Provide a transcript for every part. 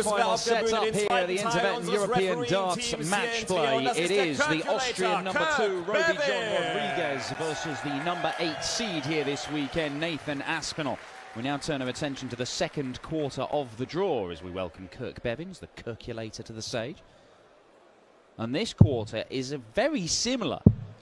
quarterfinal set up here at the Intervet European Darts Match Play. It is the Austrian number 2, Roby John Rodriguez, versus the number 8 seed here this weekend, Nathan Aspinall. We now turn our attention to the second quarter of the draw as we welcome Kirk Bevins, the Kirkulator, to the stage. And this quarter is very similar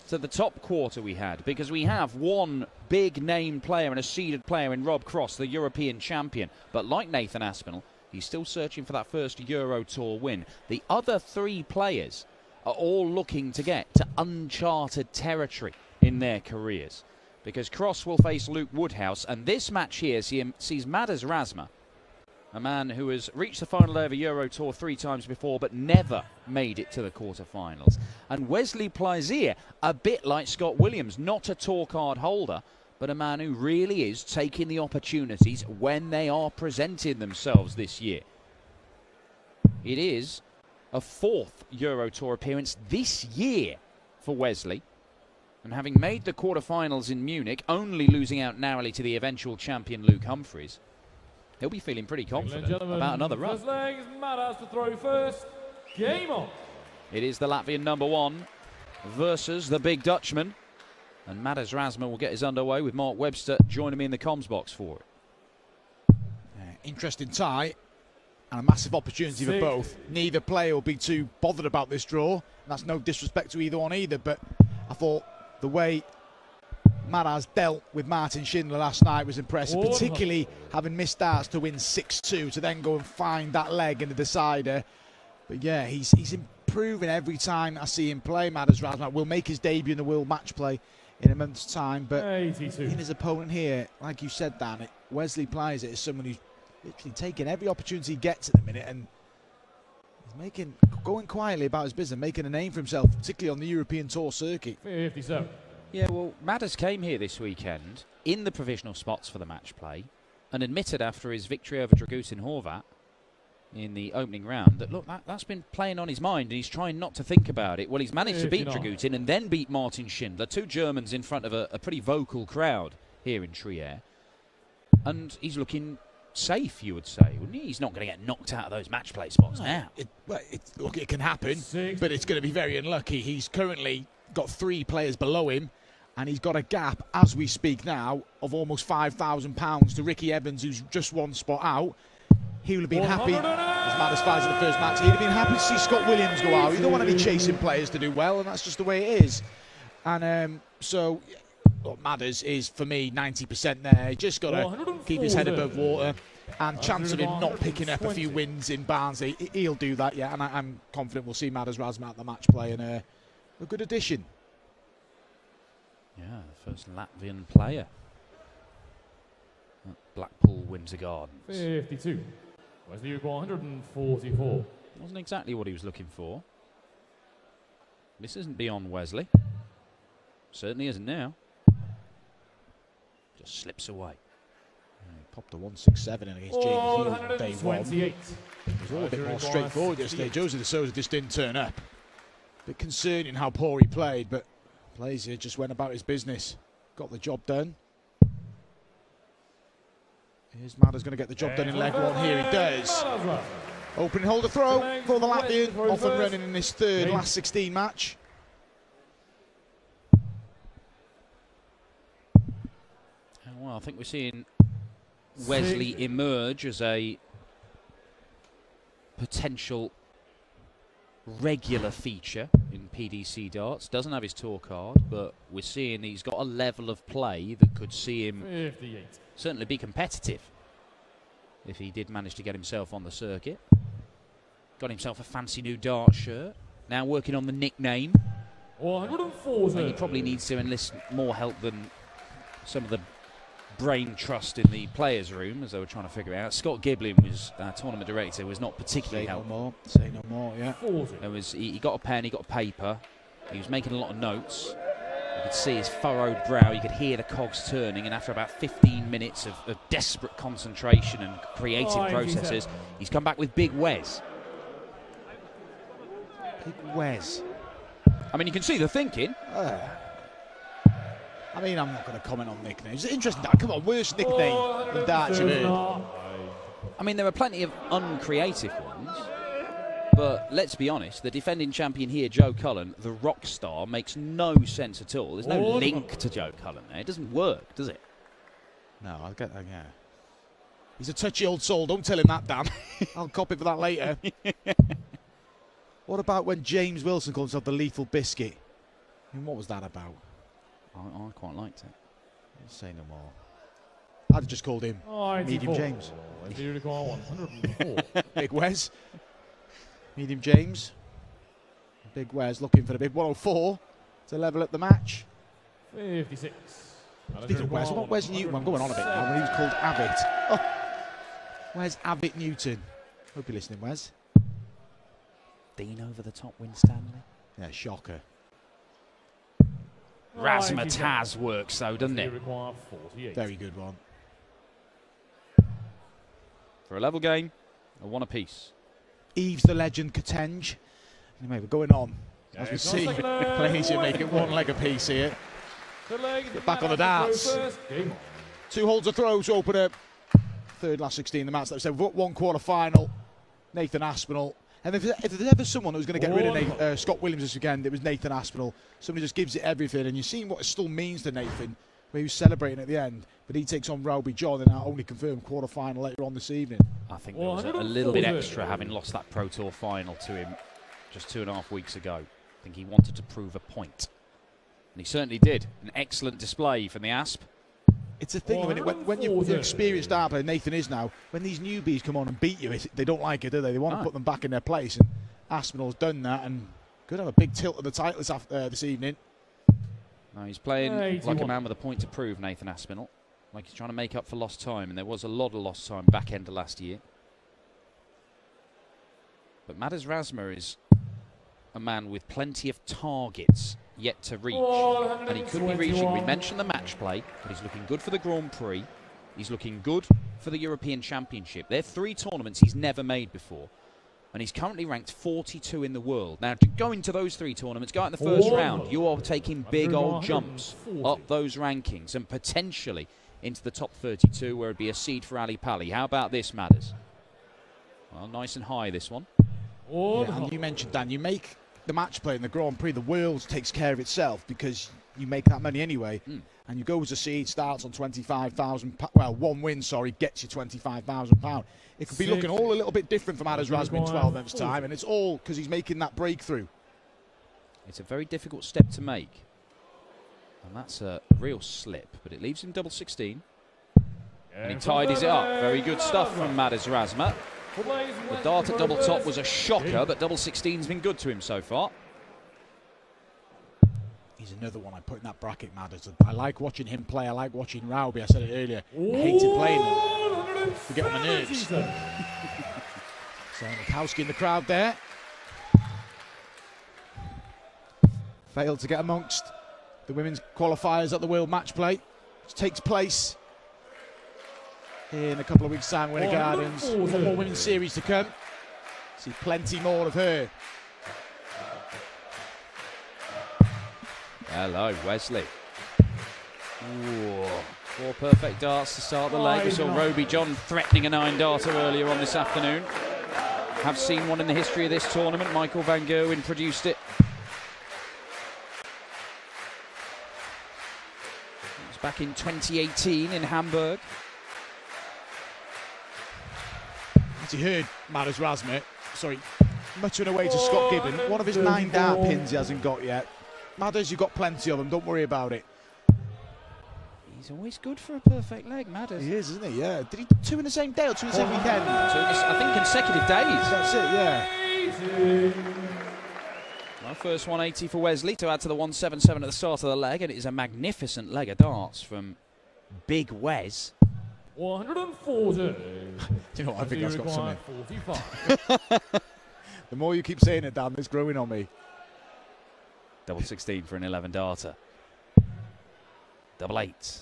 to the top quarter we had, because we have one big name player and a seeded player in Rob Cross, the European champion. But like Nathan Aspinall, he's still searching for that first Euro Tour win. The other 3 players are all looking to get to uncharted territory in their careers, because Cross will face Luke Woodhouse, and this match here sees Madars Razma, a man who has reached the final day of a Euro Tour 3 times before but never made it to the quarterfinals. And Wesley Plaisier, a bit like Scott Williams, not a tour card holder, but a man who really is taking the opportunities when they are presenting themselves this year. It is a 4th Euro Tour appearance this year for Wesley. And having made the quarterfinals in Munich, only losing out narrowly to the eventual champion Luke Humphries, he'll be feeling pretty confident about another run. First leg, Madars to throw first. Game on. It is the Latvian number 1 versus the big Dutchman. And Madars Razma will get his underway with Mark Webster joining me in the comms box for it. Interesting tie and a massive opportunity for both. Neither player will be too bothered about this draw. That's no disrespect to either one either, but I thought the way Madars dealt with Martin Schindler last night was impressive, particularly having missed starts to win 6-2 to then go and find that leg in the decider. But yeah, he's improving every time I see him play. Madars Razma will make his debut in the World Match Play in a month's time, but 82. in his opponent here, like you said, Dan, Wesley Plaisier is someone who's literally taking every opportunity he gets at the minute, and he's going quietly about his business, making a name for himself, particularly on the European Tour circuit. 57. Yeah, well, Madars came here this weekend in the provisional spots for the match play and admitted after his victory over Dragutin Horvat in the opening round that, look, that's been playing on his mind and he's trying not to think about it. Well, he's managed to beat Dragutin and then beat Martin Schindler, 2 Germans in front of a pretty vocal crowd here in Trier. And he's looking safe, you would say, wouldn't he? He's not going to get knocked out of those match play spots now. Look, it can happen, but it's going to be very unlucky. He's currently got 3 players below him, and he's got a gap, as we speak now, of almost £5,000 to Ricky Evans, who's just 1 spot out. He would have been happy, as Madars fights in the first match, he'd have been happy to see Scott Williams go out. You don't want any chasing players to do well, and that's just the way it is. And so, look, Madars is, for me, 90% there. He just got to keep his head above water, and chance of him not picking up a few wins in Barnsley, he'll do that, yeah, and I'm confident we'll see Madars Razma at the match play, and a good addition. Yeah, the first Latvian player at Blackpool Windsor Gardens. 52. Wesley 144. Wasn't exactly what he was looking for. This isn't beyond Wesley. Certainly isn't now. Just slips away. He popped a 167 in against Jamie Heal on day 1. It 28. was all a bit more straightforward yesterday. Josie De Souza just didn't turn up. A bit concerning how poor he played, but Plaisier just went about his business. Got the job done. Here's Madars going to get the job done in leg 1. Here he does. Opening holder throw for the Latvian. Off and running in his 3rd last 16 match. Well, I think we're seeing Wesley emerge as a potential regular feature in PDC darts. Doesn't have his tour card, but we're seeing he's got a level of play that could see him 58. certainly be competitive if he did manage to get himself on the circuit. Got himself a fancy new dart shirt. Now working on the nickname. 140. He probably needs to enlist more help than some of the brain trust in the players' room as they were trying to figure it out. Scott Giblin was tournament director, was not particularly helpful. Say no more, yeah. 40. There was, he got a pen, he got a paper, he was making a lot of notes. You could see his furrowed brow, you could hear the cogs turning, and after about 15 minutes of desperate concentration and creative processes, he's come back with Big Wes. Big Wes. I mean, you can see the thinking. I mean, I'm not going to comment on nicknames. It's interesting. Come on, worst nickname in darts you've heard. I mean, there are plenty of uncreative ones, but let's be honest, the defending champion here, Joe Cullen, the rock star, makes no sense at all. There's no link to Joe Cullen there. It doesn't work, does it? No, I'll get that, yeah. He's a touchy old soul. Don't tell him that, Dan. I'll copy for that later. What about when James Wilson called himself the Lethal Biscuit? I mean, what was that about? I quite liked it. I'll say no more. I'd have just called him Medium James. Big Wes. Medium James. Big Wes looking for the big 104 to level up the match. 56. Speaking of Wes, what Wes Newton? I'm going on a bit now when he was called Abbott. Oh, where's Abbott Newton? Hope you're listening, Wes. Dean over the top win Stanley. Yeah, shocker. Razma Taz works though, doesn't it? Very good one. For a level game, a one apiece. Eves the legend Katenge. Anyway, we're going on. As we see, Plaisier making one leg apiece here. Get back on the darts. 2 holes of throws to open up. Third last 16 the match. That was one quarter final. Nathan Aspinall. And if there's ever someone who was going to get rid of Scott Williams this weekend, it was Nathan Aspinall. Somebody just gives it everything. And you've seen what it still means to Nathan, where he was celebrating at the end. But he takes on Roby John in our only confirmed quarter final later on this evening. I think there was a little bit extra having lost that Pro Tour final to him just 2.5 weeks ago. I think he wanted to prove a point. And he certainly did. An excellent display from the Asp. It's a thing when you're an experienced dart player, Nathan is now, when these newbies come on and beat you, they don't like it, do they? They want to put them back in their place. And Aspinall's done that and could have a big tilt at the title this evening. No, he's playing like a man with a point to prove, Nathan Aspinall. Like he's trying to make up for lost time, and there was a lot of lost time back end of last year. But Madars Razma is a man with plenty of targets yet to reach, and he could be reaching. We mentioned the match play, but he's looking good for the Grand Prix. He's looking good for the European Championship. They're 3 tournaments he's never made before, and he's currently ranked 42 in the world. Now, to go into those 3 tournaments, go out in the first round, you are taking big old jumps up those rankings and potentially into the top 32, where it'd be a seed for Ali Pali. How about this, Madars? Well, nice and high, this one. Yeah, and you mentioned, Dan, you make the match play in the Grand Prix, the world takes care of itself because you make that money anyway. And you go as a seed, starts on £25,000. Well, one win, gets you £25,000. It could be looking all a little bit different for Madars Razma in 12 months' time, and it's all because he's making that breakthrough. It's a very difficult step to make, and that's a real slip, but it leaves him double 16. And he tidies it up. Very good stuff from Madars Razma. The dart at double top was a shocker, but double 16's been good to him so far. He's another one I put in that bracket, Madars. I like watching him play. I like watching Rowby. I said it earlier. I hated playing him. To get on my nerves. So Mikowski in the crowd there. Failed to get amongst the women's qualifiers at the World Match Play, which takes place in a couple of weeks' time, Winter Gardens. One more women's series to come. See plenty more of her. Hello, Wesley. Ooh, 4 perfect darts to start the leg. We saw Roby John threatening a 9-darter earlier on this afternoon. Have seen one in the history of this tournament. Michael van Gerwen produced it. It was back in 2018 in Hamburg. As you heard, Madars Razma, muttering away to Scott Gibbon. One of his 9 dart pins he hasn't got yet. Madars, you've got plenty of them. Don't worry about it. He's always good for a perfect leg, Madars. He is, isn't he? Yeah. Did he do 2 in the same day or 2 in the same weekend? I think consecutive days. That's it, yeah. Well, first 180 for Wesley to add to the 177 at the start of the leg, and it is a magnificent leg of darts from Big Wes. 140. Do you know what? I think that's got something. 45. The more you keep saying it, Dan, it's growing on me. Double 16 for an 11-darter. Double 8.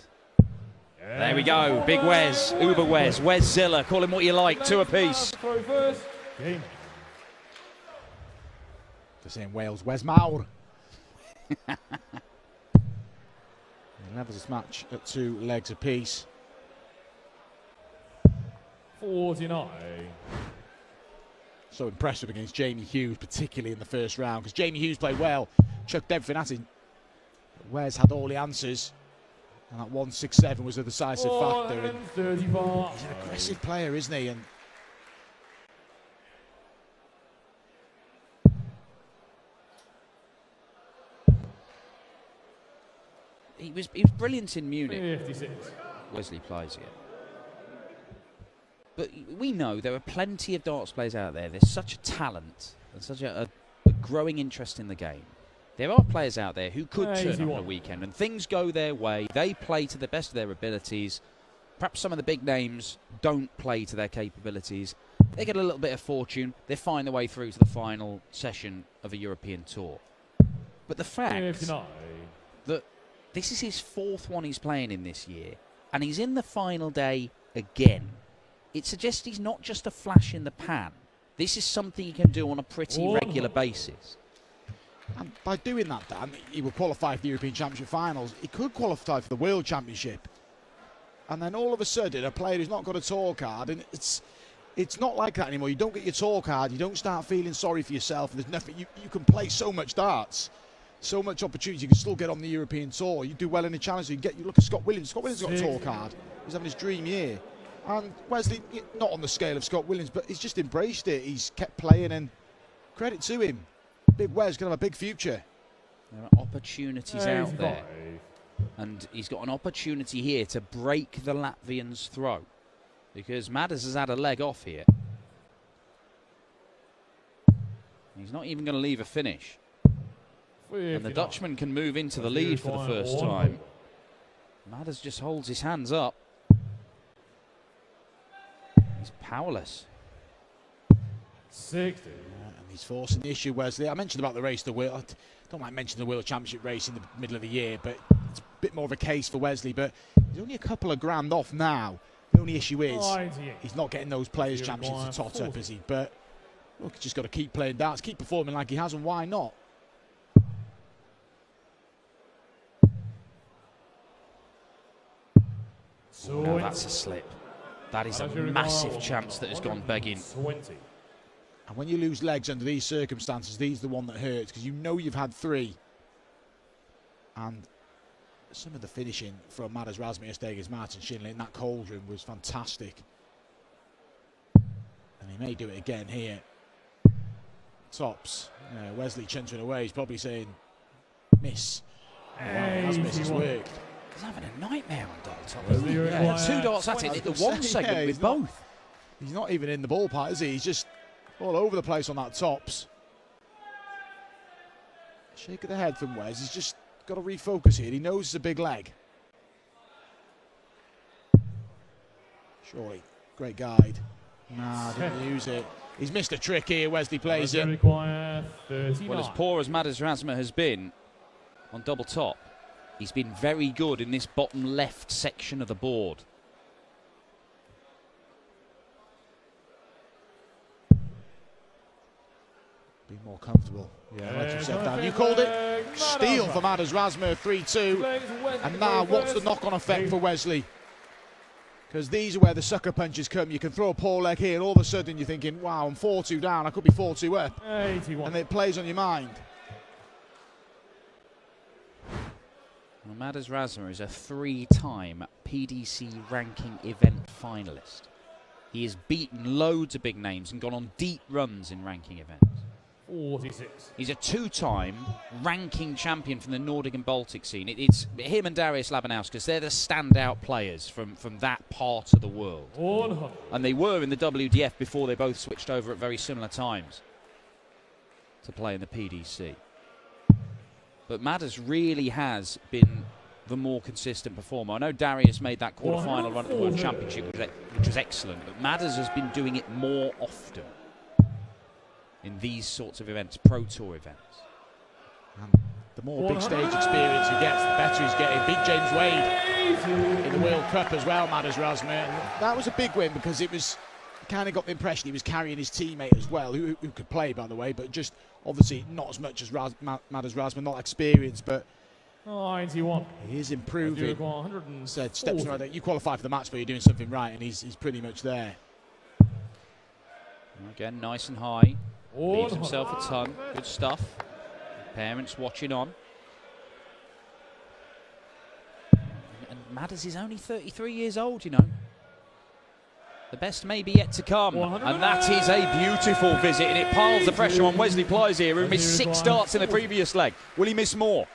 There we go. Big Wes, Uber Wes, Wes Zilla. Call him what you like. 2 apiece. Throw first. Game. Just saying Wales, Wes Mawr. He levels this match at 2 legs apiece. 49. So impressive against Jamie Hughes, particularly in the first round, because Jamie Hughes played well, chucked everything at him. But Wes had all the answers, and that 167 was a decisive factor. And he's an aggressive player, isn't he? And he was brilliant in Munich, 56. Wesley Plaisier. But we know there are plenty of darts players out there. There's such a talent and such a growing interest in the game. There are players out there who could turn up on a weekend and things go their way. They play to the best of their abilities. Perhaps some of the big names don't play to their capabilities. They get a little bit of fortune. They find their way through to the final session of a European tour. But the fact 59. that this is his fourth one he's playing in this year, and he's in the final day again, it suggests he's not just a flash in the pan. This is something he can do on a pretty regular basis. And by doing that, Dan, he will qualify for the European Championship finals. He could qualify for the World Championship. And then all of a sudden, a player who's not got a tour card, and it's not like that anymore. You don't get your tour card, you don't start feeling sorry for yourself. There's nothing. You can play so much darts, so much opportunity. You can still get on the European tour. You do well in the challenge. You look at Scott Williams. Scott Williams got a tour card. He's having his dream year. And Wesley, not on the scale of Scott Williams, but he's just embraced it. He's kept playing, and credit to him. Big Wes going to have a big future. There are opportunities out there. And he's got an opportunity here to break the Latvians' throw, because Madars has had a leg off here. He's not even going to leave a finish. And the Dutchman can move into the lead for the first time. Madars just holds his hands up. He's powerless. 60. And he's forcing the issue, Wesley. I mentioned about the race to World. I don't like mentioning the World Championship race in the middle of the year, but it's a bit more of a case for Wesley. But he's only a couple of grand off now. The only issue is he's not getting those Players' Championships to tot up, is he? But look, he's just got to keep playing darts, keep performing like he has, and why not? No, that's a slip. That is a massive chance that has gone begging. 20. And when you lose legs under these circumstances, these are the one that hurts, because you know you've had three. And some of the finishing from Madars Razma yesterday against Martin Shinley in that cauldron was fantastic. And he may do it again here. Tops. Wesley chuntering away. He's probably saying, miss. Wow, has missed his work. He's having a nightmare on double top, isn't he? Yeah, 2 darts at it, the one segment with both. He's not even in the ballpark, is he? He's just all over the place on that tops. Shake of the head from Wes. He's just got to refocus here. He knows it's a big leg. Surely, great guide. Nah, didn't use it. He's missed a trick here, Wesley Plaisier. Well, as poor as Madars Razma has been on double top, he's been very good in this bottom left section of the board. Be more comfortable. Yeah, let yourself down. You called it. Steal for Madars Razma, 3-2. And now, what's the knock-on effect for Wesley? Because these are where the sucker punches come. You can throw a poor leg here, and all of a sudden you're thinking, wow, I'm 4-2 down. I could be 4-2 up. 81. And it plays on your mind. Well, Madars Razma is a 3-time PDC ranking event finalist. He has beaten loads of big names and gone on deep runs in ranking events. 46. He's a 2-time ranking champion from the Nordic and Baltic scene. It's him and Darius Labanauskas. They're the standout players from that part of the world. 100. And they were in the WDF before they both switched over at very similar times to play in the PDC. But Madars really has been the more consistent performer. I know Darius made that quarter-final run at the World Championship, which was excellent, but Madars has been doing it more often in these sorts of events, Pro Tour events. And the more big stage experience he gets, the better he's getting. Beat James Wade in the World Cup as well, Madars Razma. That was a big win, because it was kind of got the impression he was carrying his teammate as well, who could play, by the way, but just obviously not as much as Madars Razma, not experienced, but 91. He is improving. Said steps right there. You qualify for the match, but you're doing something right, and he's pretty much there. Again, nice and high. Leaves himself a ton. Good stuff. Parents watching on. And Madars is only 33 years old, you know. The best may be yet to come. And that is a beautiful visit, and it piles the pressure on Wesley Plaisier, who missed 6 darts in the previous leg. Will he miss more?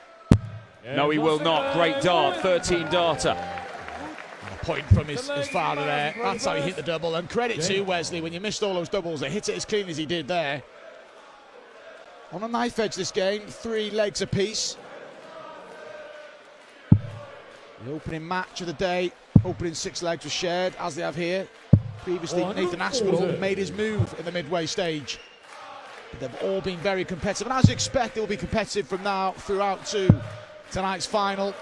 No, he will not. Great dart, 13-darter. Point from his father there. That's how he hit the double. And credit to Wesley, when you missed all those doubles, they hit it as clean as he did there. On a knife edge this game, 3 legs apiece. The opening match of the day, opening 6 legs was shared, as they have here. Previously, Nathan Aspinall made his move in the midway stage. But they've all been very competitive, and as you expect, they will be competitive from now throughout to tonight's final.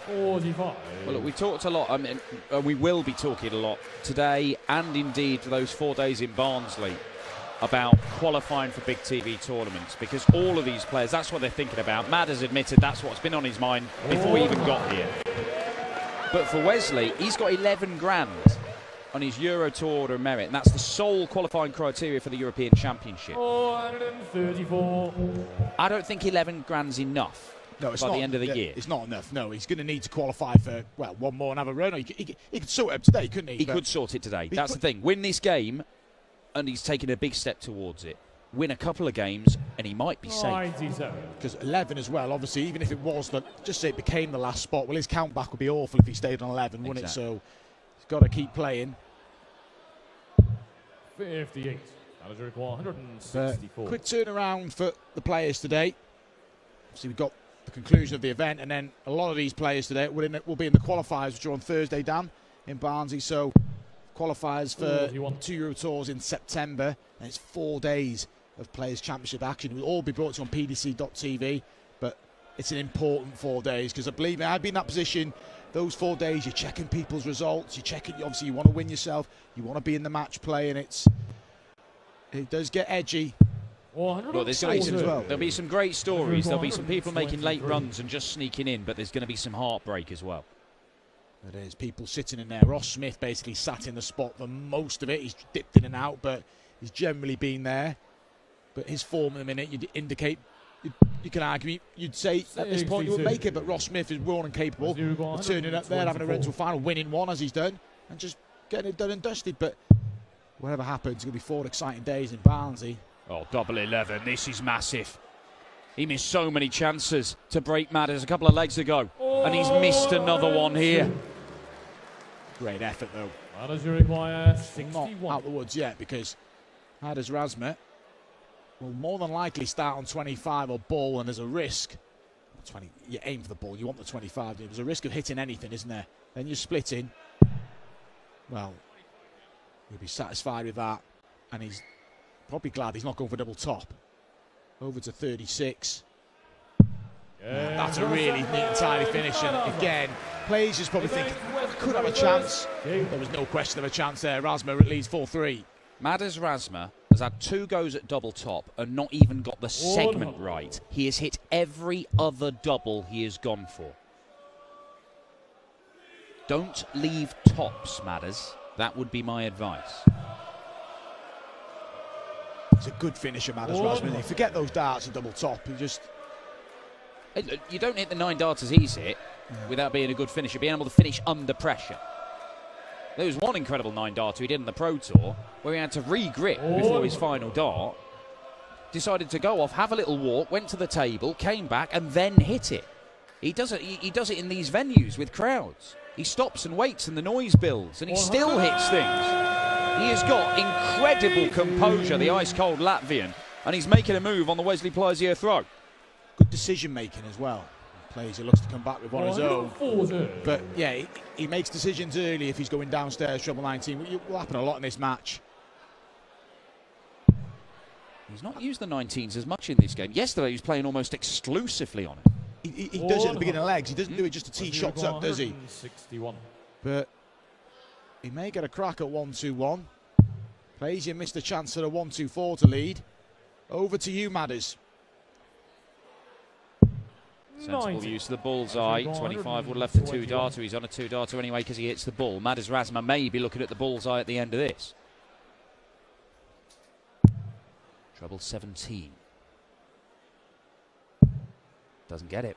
45. Well, look, we talked a lot, we will be talking a lot today, and indeed for those 4 days in Barnsley, about qualifying for big TV tournaments, because all of these players, that's what they're thinking about. Madars admitted that's what's been on his mind before we even got here. But for Wesley, he's got 11 grand on his Euro Tour Order of Merit, and that's the sole qualifying criteria for the European Championship. 434. I don't think 11 grand's enough. No, it's by not, the end of the year. It's not enough. No, he's going to need to qualify for, well, one more and have a run. Or he could sort it up today, couldn't he? He could sort it today. That's the thing. Win this game, and he's taking a big step towards it. Win a couple of games, and he might be safe. Because 11 as well, obviously, even if it was, just say it became the last spot, well, his count back would be awful if he stayed on 11, wouldn't it? So he's got to keep playing. 58. That is required 164. Quick turnaround for the players today. So we've got the conclusion of the event, and then a lot of these players today will be in the qualifiers, which are on Thursday, Dan, in Barnsley. So qualifiers for 2 Euro Tours in September, and it's 4 days of Players' Championship action. It will all be brought to you on PDC.tv, but it's an important 4 days, because believe me, I've been in that position. Those 4 days, you're checking people's results, you're checking, obviously you want to win yourself, you want to be in the match play, and it does get edgy. Look, there'll be some great stories. There'll be some people making late runs and just sneaking in, but there's going to be some heartbreak as well. There's people sitting in there. Ross Smith basically sat in the spot for most of it. He's dipped in and out, but he's generally been there. But his form in a minute, you'd indicate, you can argue, you'd say at this point he would make it, but Ross Smith is more than capable of turning up there, having a run to a final, winning one as he's done, and just getting it done and dusted. But whatever happens, it's going to be 4 exciting days in Barnsley. Oh, double 11. This is massive. He missed so many chances to break Madars a couple of legs ago, and he's missed another one here. Great effort, though. Madars require 61. Not out the woods yet, because Madars Razma will more than likely start on 25 or ball, and there's a risk. 20, you aim for the ball, you want the 25. There's a risk of hitting anything, isn't there? Then you're splitting. Well, he'll be satisfied with that, and he's probably glad he's not going for double top. Over to 36. That's a really neat and tidy finish. And again, Plaisier's probably thinking, I could have a chance. There was no question of a chance there. Razma leads 4-3. Madars Razma has had 2 goes at double top and not even got the segment right. He has hit every other double he has gone for. Don't leave tops, Madars. That would be my advice. It's a good finisher, Madars Razma. You forget those darts at double top. You don't hit the 9 darters he's hit without being a good finisher, being able to finish under pressure. There was one incredible 9 darter he did in the Pro Tour where he had to re-grip before his final dart, decided to go off, have a little walk, went to the table, came back and then hit it. He does it in these venues with crowds. He stops and waits and the noise builds and he still hits things. He has got incredible composure, the ice-cold Latvian, and he's making a move on the Wesley Plaisier throw. Good decision-making as well. Plaisier looks to come back with one of his own. But, yeah, he makes decisions early if he's going downstairs, treble 19. It will happen a lot in this match. He's not used the 19s as much in this game. Yesterday he was playing almost exclusively on it. He does it at the beginning of legs. He doesn't do it just to tee shots up, does he? 61. But he may get a crack at 1-2-1. Plaisier missed a chance at a 1-2-4 to lead. Over to you, Madars. Sensible use of the bullseye. 25 would have left the 2 darter. He's on a 2 darter anyway because he hits the ball. Madars Razma may be looking at the bullseye at the end of this. Treble 17. Doesn't get it.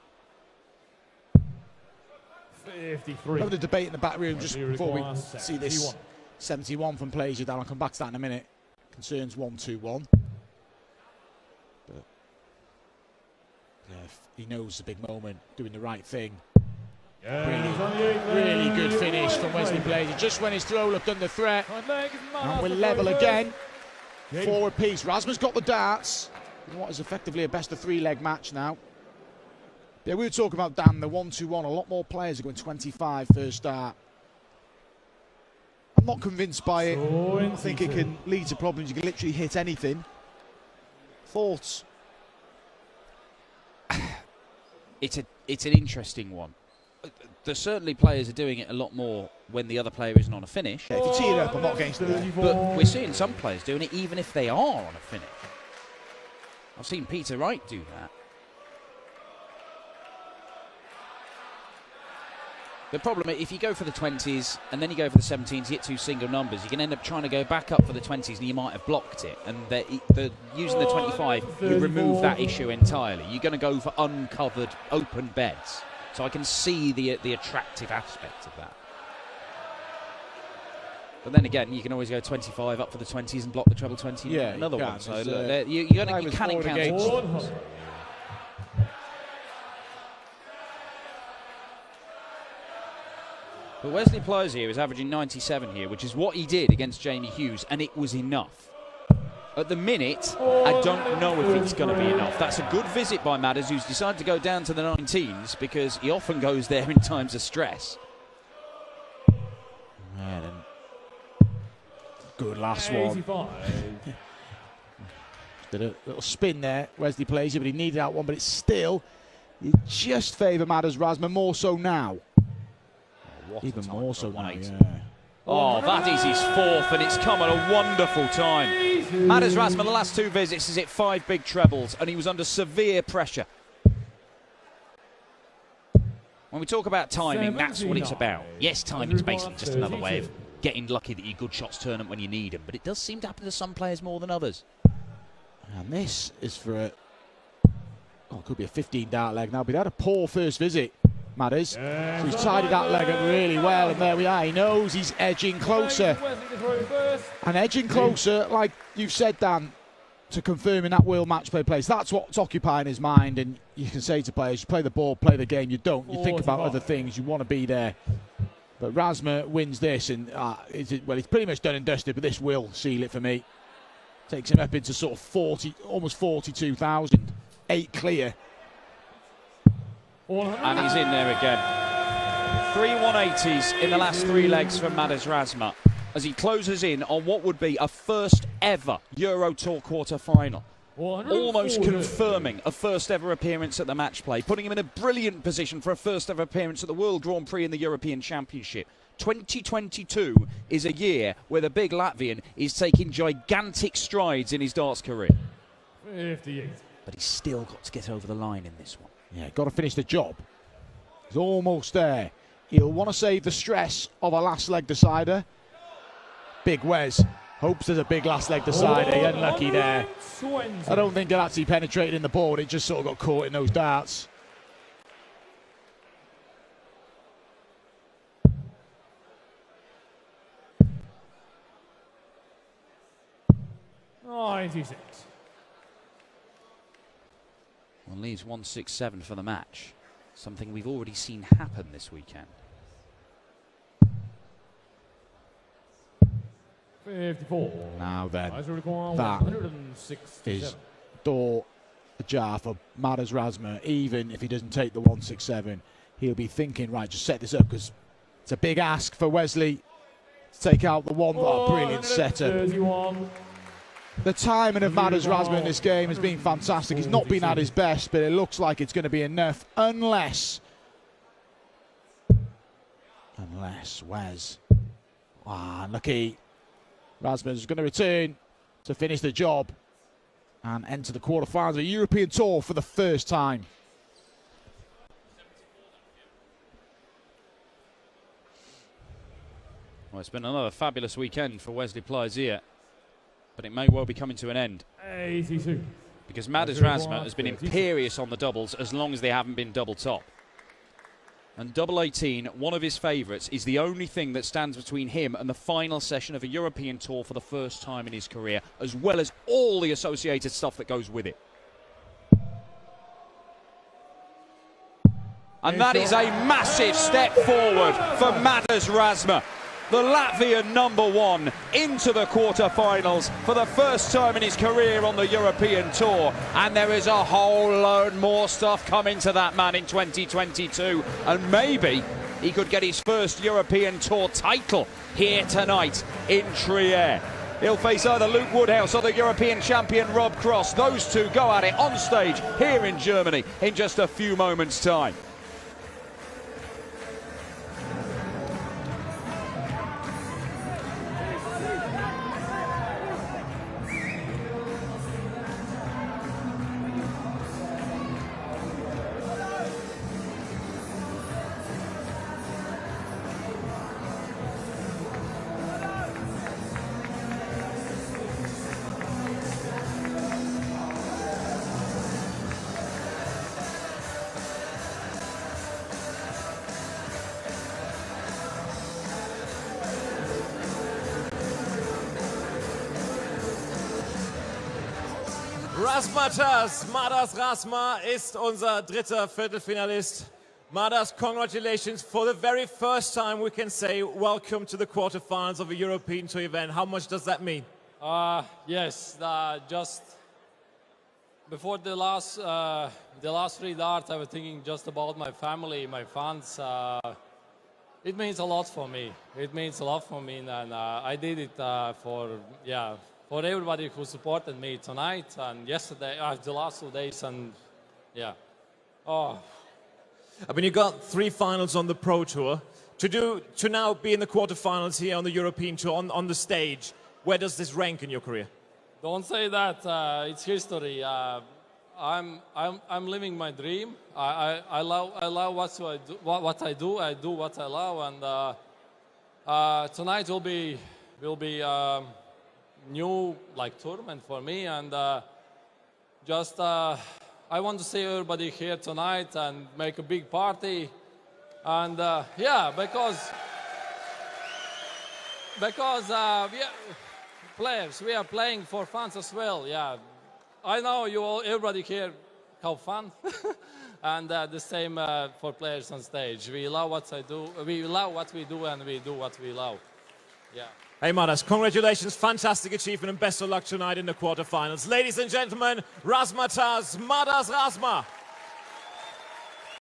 53. Having a debate in the back room just before we see this 71 from Plaisier down. I'll come back to that in a minute. Concerns 1-2-1. But yeah, he knows the big moment, doing the right thing. Really good finish from Wesley Plaisier. Just when his throw looked under threat. And we're level again. Forward piece. Razma's got the darts. In what is effectively a best of 3-leg match now. Yeah, we were talking about, Dan, the 1-2-1. A lot more players are going 25 first start. I'm not convinced by it. I think it can lead to problems. You can literally hit anything. Thoughts? It's an interesting one. There's certainly players are doing it a lot more when the other player isn't on a finish. Yeah, if you tee it up, I'm not against it. But we're seeing some players doing it even if they are on a finish. I've seen Peter Wright do that. The problem is, if you go for the 20s and then you go for the 17s, you hit two single numbers, you can end up trying to go back up for the 20s and you might have blocked it. And using the 25, you remove that issue entirely. You're going to go for uncovered, open beds. So I can see the attractive aspect of that. But then again, you can always go 25 up for the 20s and block the treble 20 another one. So you can encounter. But Wesley Plaisier is averaging 97 here, which is what he did against Jamie Hughes, and it was enough. At the minute, I don't know if it's going to be enough. That's a good visit by Madars, who's decided to go down to the 19s because he often goes there in times of stress. Good last one. Did a little spin there, Wesley Plaisier, but he needed that one. But it's still, you just favour Madars Razma more so now. Even more so now, yeah. Oh, that is his fourth, and it's come at a wonderful time. Madars Razma, the last two visits, has hit 5 big trebles, and he was under severe pressure. When we talk about timing, that's what it's about. Yes, timing's basically just another way of getting lucky that your good shots turn up when you need them, but it does seem to happen to some players more than others. And this is for a... Oh, it could be a 15-dart leg now, but he had a poor first visit. Madars. So he's tidied that leg up really well, and there we are. He knows he's edging closer. And edging closer, like you've said, Dan, to confirming that World Matchplay place. That's what's occupying his mind, and you can say to players, you play the ball, play the game. You don't. You think about other things. You want to be there. But Razma wins this, and well, he's pretty much done and dusted, but this will seal it for me. Takes him up into sort of 40, almost 42,000. 8 clear. And he's in there again. 3 180s in the last 3 legs from Madars Razma as he closes in on what would be a first ever Euro Tour quarter-final. Almost confirming a first ever appearance at the match play, putting him in a brilliant position for a first ever appearance at the World Grand Prix and the European Championship. 2022 is a year where the big Latvian is taking gigantic strides in his darts career. 58. But he's still got to get over the line in this one. Yeah, got to finish the job. He's almost there. He'll want to save the stress of a last leg decider. Big Wes hopes there's a big last leg decider. Unlucky there. I don't think it actually penetrated in the board. It just sort of got caught in those darts. Oh, 86. Well, leaves 167 for the match. Something we've already seen happen this weekend. 54. Now then, that is door ajar for Madars Razma. Even if he doesn't take the 167, he'll be thinking, right, just set this up, because it's a big ask for Wesley to take out the one. Oh, brilliant setup. The timing of Madars Razma in this game has been fantastic. He's not been at his best, but it looks like it's going to be enough, unless Wes. Unlucky. Razma's going to return to finish the job and enter the quarterfinals of the European Tour for the first time. Well, it's been another fabulous weekend for Wesley Plaisier. but it may well be coming to an end. 82. Because Madars Razma has been imperious on the doubles as long as they haven't been double top. And double 18, one of his favourites, is the only thing that stands between him and the final session of a European tour for the first time in his career, as well as all the associated stuff that goes with it. And that is a massive step forward for Madars Razma, the Latvian #1, into the quarter-finals for the first time in his career on the European Tour. And there is a whole load more stuff coming to that man in 2022. And maybe he could get his first European Tour title here tonight in Trier. He'll face either Luke Woodhouse or the European champion Rob Cross. Those two go at it on stage here in Germany in just a few moments' time. Madars Razma ist unser dritter Viertelfinalist. Madars, congratulations. For the very first time we can say welcome to the quarterfinals of a European Tour event. How much does that mean? Yes, just before the last three darts, I was thinking just about my family, my fans. It means a lot for me. It means a lot for me, and I did it for everybody who supported me tonight and yesterday, the last 2 days, and yeah. Oh. I mean, you got 3 finals on the Pro Tour. To now be in the quarterfinals here on the European Tour, on the stage, where does this rank in your career? Don't say that. It's history. I'm living my dream. I love what I do. I do what I love, and tonight will be new tournament for me, and I want to see everybody here tonight and make a big party, and yeah, because players, we are playing for fans as well. Yeah, I know everybody here have fun, and the same for players on stage. We love what I do. We love what we do, and we do what we love. Yeah. Hey Madars, congratulations, fantastic achievement and best of luck tonight in the quarterfinals. Ladies and gentlemen, Madars Razma.